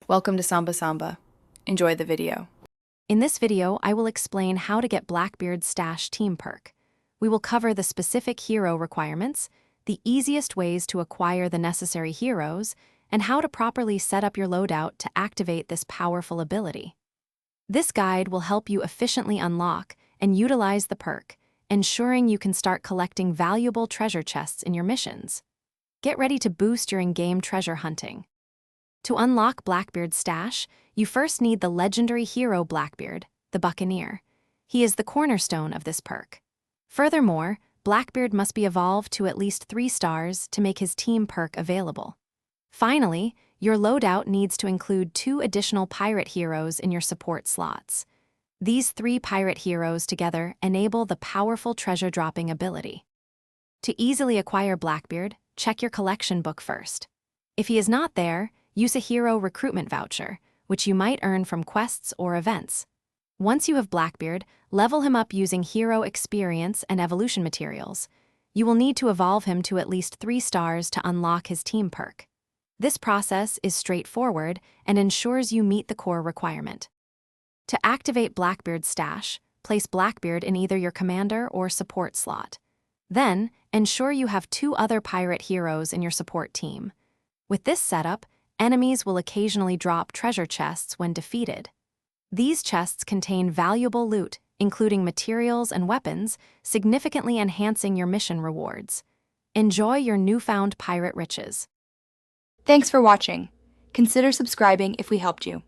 Welcome to Samba Samba. Enjoy the video. In this video, I will explain how to get Blackbeard's stash team perk. We will cover the specific hero requirements, the easiest ways to acquire the necessary heroes, and how to properly set up your loadout to activate this powerful ability. This guide will help you efficiently unlock and utilize the perk, ensuring you can start collecting valuable treasure chests in your missions. Get ready to boost your in-game treasure hunting. To unlock Blackbeard's stash, you first need the legendary hero Blackbeard, the Buccaneer. He is the cornerstone of this perk. Furthermore, Blackbeard must be evolved to at least 3 stars to make his team perk available. Finally, your loadout needs to include 2 additional pirate heroes in your support slots. These 3 pirate heroes together enable the powerful treasure dropping ability. To easily acquire Blackbeard, check your collection book first. If he is not there, use a hero recruitment voucher, which you might earn from quests or events. Once you have Blackbeard, level him up using hero experience and evolution materials. You will need to evolve him to at least 3 stars to unlock his team perk. This process is straightforward and ensures you meet the core requirement. To activate Blackbeard's stash, place Blackbeard in either your commander or support slot. Then, ensure you have 2 other pirate heroes in your support team. With this setup, enemies will occasionally drop treasure chests when defeated. These chests contain valuable loot, including materials and weapons, significantly enhancing your mission rewards. Enjoy your newfound pirate riches. Thanks for watching. Consider subscribing if we helped you.